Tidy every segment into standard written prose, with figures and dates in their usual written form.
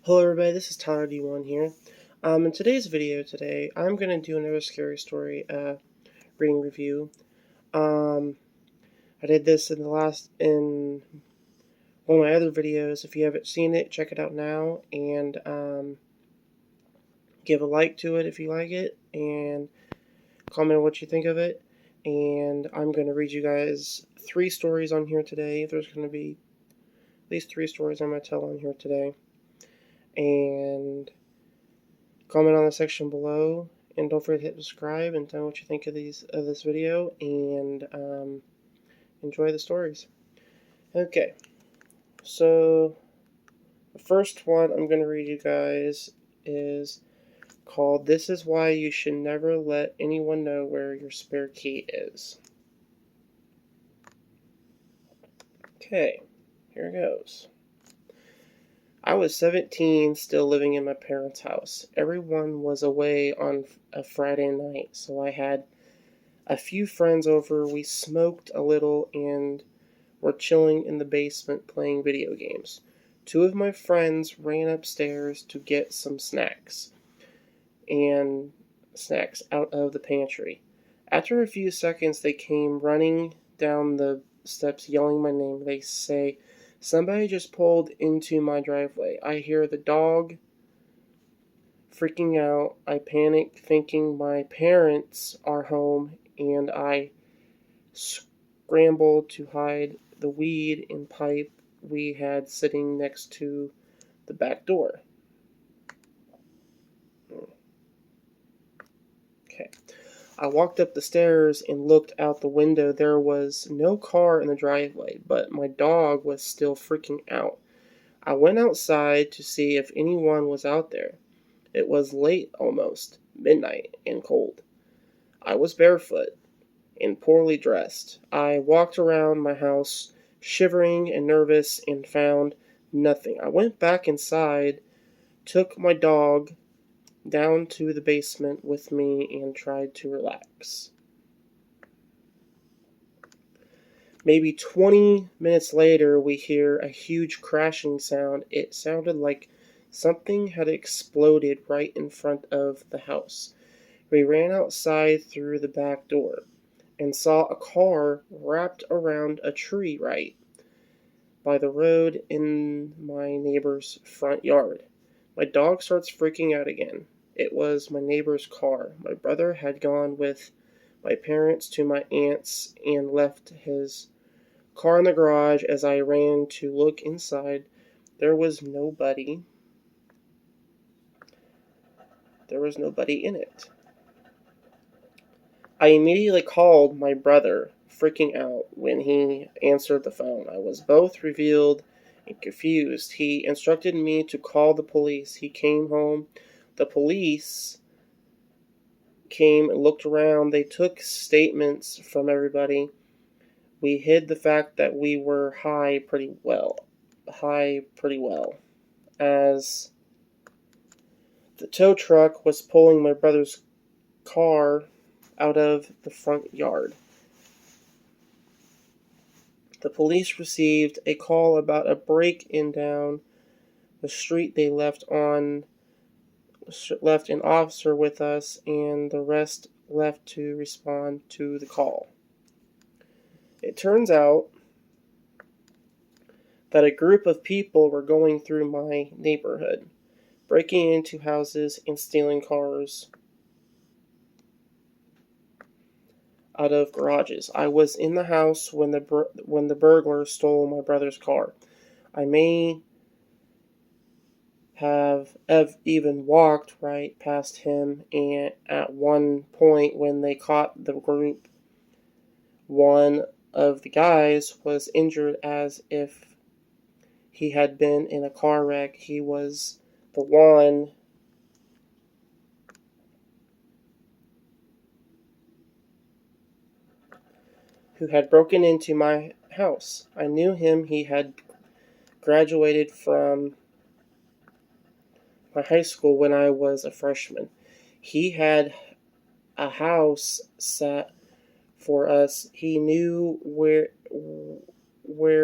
Hello everybody, this is Tyler D1 here. In today's video I'm going to do another scary story reading review. I did this in one of my other videos. If you haven't seen it, check it out now, and give a like to it if you like it, and comment what you think of it. And I'm going to read you guys 3 stories on here today. There's going to be at least 3 stories I'm going to tell on here today. And comment on the section below, and don't forget to hit subscribe and tell me what you think of this video, and enjoy the stories. Okay, so the first one I'm going to read you guys is called "This is Why You Should Never Let Anyone Know Where Your Spare Key Is." Okay, here it goes. I was 17, still living in my parents' house. Everyone was away on a Friday night, so I had a few friends over. We smoked a little and were chilling in the basement playing video games. 2 of my friends ran upstairs to get some snacks out of the pantry. After a few seconds, they came running down the steps yelling my name. They say, "Somebody just pulled into my driveway." I hear the dog freaking out. I panic, thinking my parents are home, and I scramble to hide the weed and pipe we had sitting next to the back door. Okay. I walked up the stairs and looked out the window. There was no car in the driveway, but my dog was still freaking out. I went outside to see if anyone was out there. It was late, almost midnight, and cold. I was barefoot and poorly dressed. I walked around my house, shivering and nervous, and found nothing. I went back inside, took my dog down to the basement with me, and tried to relax. Maybe 20 minutes later, we hear a huge crashing sound. It sounded like something had exploded right in front of the house. We ran outside through the back door and saw a car wrapped around a tree right by the road in my neighbor's front yard. My dog starts freaking out again. It was my neighbor's car. My brother had gone with my parents to my aunt's and left his car in the garage. As I ran to look inside, there was nobody. There was nobody in it. I immediately called my brother, freaking out when he answered the phone. I was both revealed and confused. He instructed me to call the police. He came home. The police came and looked around. They took statements from everybody. We hid the fact that we were high pretty well, as the tow truck was pulling my brother's car out of the front yard. The police received a call about a break-in down the street. They left an officer with us, and the rest left to respond to the call. It turns out that a group of people were going through my neighborhood, breaking into houses and stealing cars out of garages. I was in the house when the burglars stole my brother's car. I may have even walked right past him, and at one point when they caught the group, one of the guys was injured as if he had been in a car wreck. He was the one who had broken into my house. I knew him. He had graduated from my high school when I was a freshman. He had a house set for us. He knew where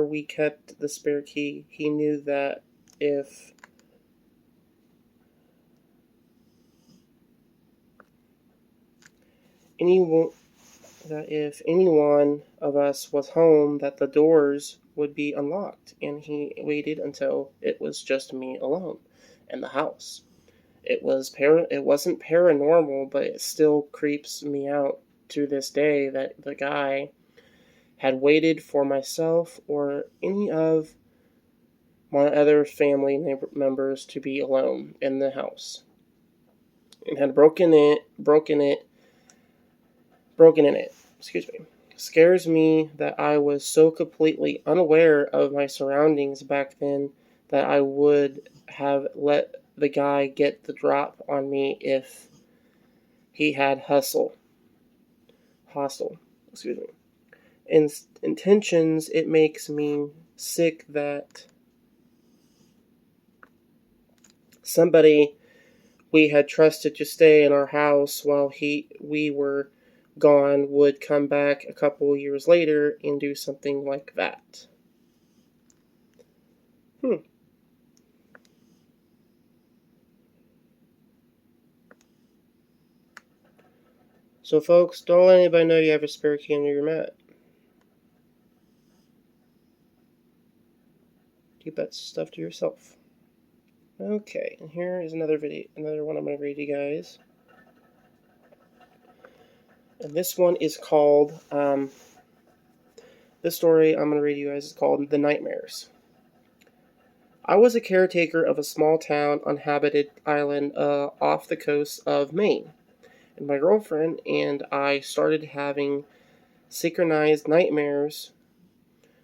we kept the spare key. He knew that if if any one of us was home, that the doors would be unlocked, and he waited until it was just me alone in the house. It wasn't paranormal, but it still creeps me out to this day that the guy had waited for myself or any of my other family members to be alone in the house, and had broken in it. Excuse me. Scares me that I was so completely unaware of my surroundings back then that I would have let the guy get the drop on me if he had hostile, excuse me, intentions. It makes me sick that somebody we had trusted to stay in our house while we were gone would come back a couple years later and do something like that. So, folks, don't let anybody know you have a spare key under your mat. Keep that stuff to yourself. Okay, and here is another one I'm going to read you guys. And this one is called, this story I'm going to read you guys is called The Nightmares. I was a caretaker of a small town uninhabited island off the coast of Maine. And my girlfriend and I started having synchronized nightmares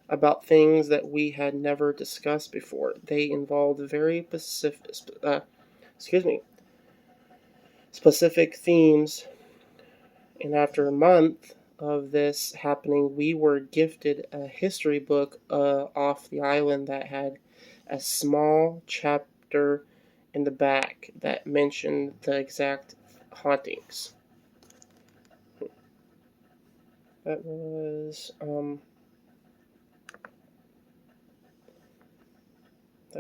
about things that we had never discussed before. They involved very specific themes, and after a month of this happening, we were gifted a history book off the island that had a small chapter in the back that mentioned the exact hauntings. That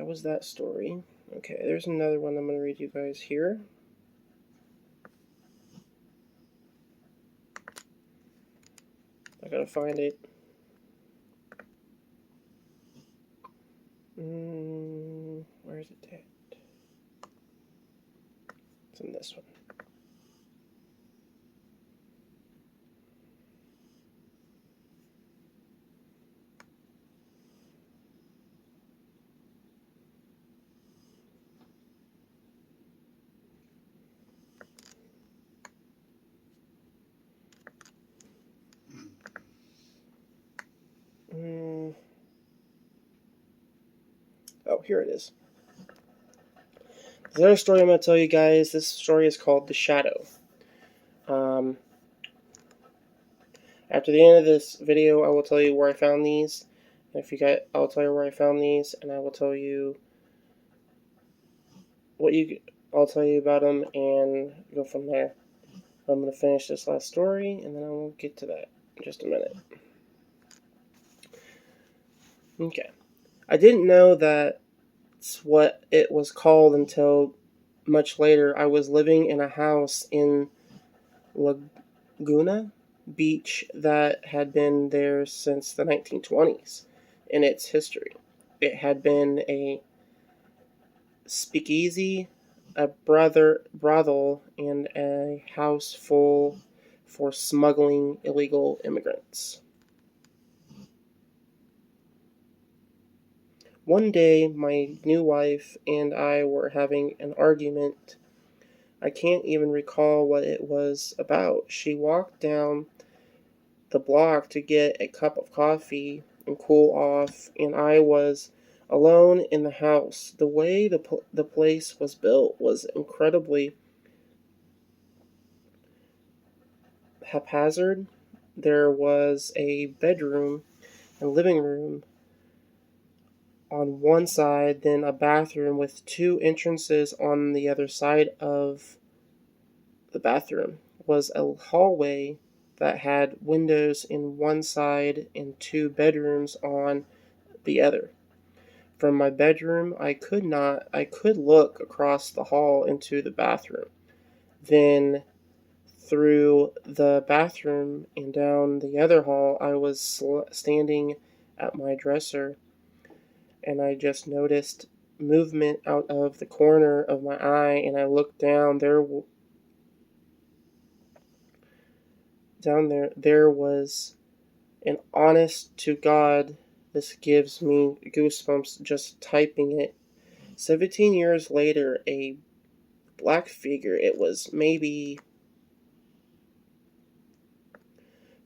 was that story. Okay, there's another one I'm going to read you guys here. I gotta find it. Where is it at? It's in this one. Oh, here it is. The other story I'm going to tell you guys, this story is called The Shadow. After the end of this video, I will tell you where I found these. I'll tell you where I found these, and I will tell you I'll tell you about them and go from there. I'm going to finish this last story, and then I will get to that in just a minute. Okay. I didn't know that's what it was called until much later. I was living in a house in Laguna Beach that had been there since the 1920s in its history. It had been a speakeasy, a brothel, and a house full for smuggling illegal immigrants. One day, my new wife and I were having an argument. I can't even recall what it was about. She walked down the block to get a cup of coffee and cool off, and I was alone in the house. The way the place was built was incredibly haphazard. There was a bedroom and living room on one side, then a bathroom with two entrances on the other side of the bathroom was a hallway that had windows in one side and two bedrooms on the other. From my bedroom, I could look across the hall into the bathroom. Then through the bathroom and down the other hall, I was standing at my dresser, and I just noticed movement out of the corner of my eye, and I looked down. There was an honest to God, this gives me goosebumps just typing it. 17 years later, a black figure. It was maybe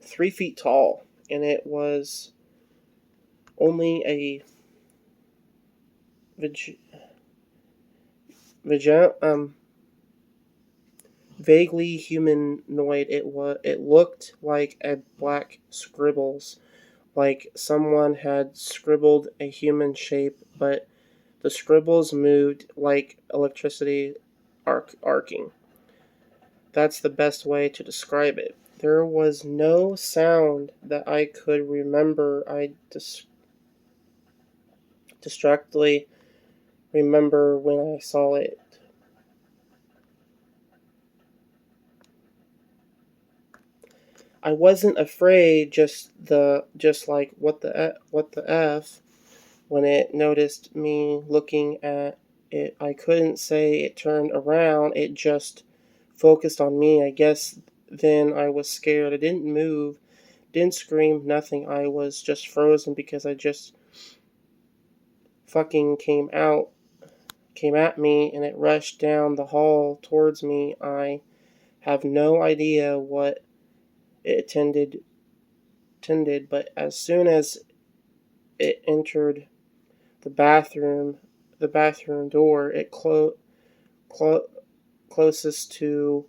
3 feet tall, and it was only a vaguely humanoid. It looked like a black scribbles, like someone had scribbled a human shape, but the scribbles moved like electricity arcing. That's the best way to describe it. There was no sound that I could remember. I distractedly remember when I saw it. I wasn't afraid, just like what the f when it noticed me looking at it. I couldn't say it turned around. It just focused on me. I guess then I was scared. I didn't move, didn't scream, nothing. I was just frozen because I just fucking came at me, and it rushed down the hall towards me. I have no idea what it intended, but as soon as it entered the bathroom door, it closest to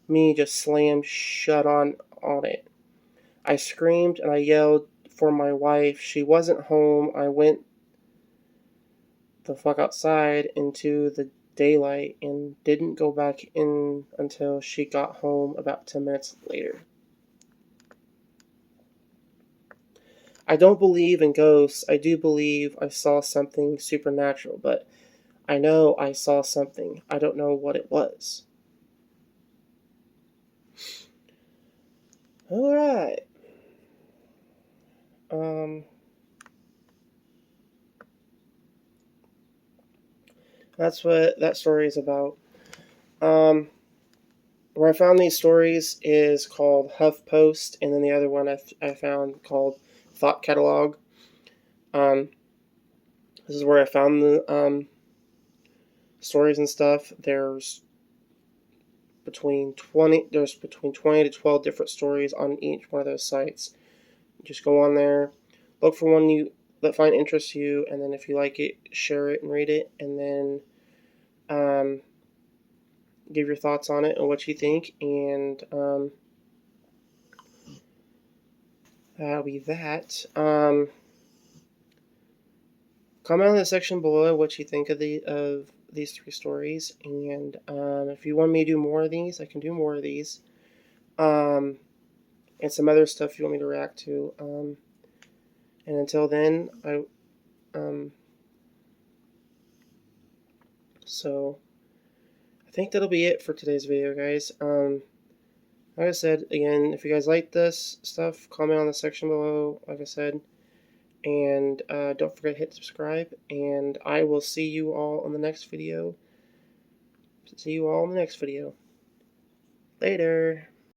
me just slammed shut on it. I screamed and I yelled for my wife. She wasn't home. I went the fuck outside into the daylight and didn't go back in until she got home about 10 minutes later. I don't believe in ghosts. I do believe I saw something supernatural, but I know I saw something. I don't know what it was. Alright. That's what that story is about. Where I found these stories is called HuffPost, and then the other one I found called Thought Catalog. This is where I found the stories and stuff. There's between 20 to 12 different stories on each one of those sites. Just go on there, look for one that find interest you, and then if you like it, share it and read it, and then give your thoughts on it and what you think, and that'll be that. Comment in the section below what you think of these 3 stories, and if you want me to do more of these, I can do more of these, and some other stuff you want me to react to. And until then, so I think that'll be it for today's video, guys. Like I said, again, if you guys like this stuff, comment on the section below, like I said. And don't forget to hit subscribe. And I will see you all on the next video. Later.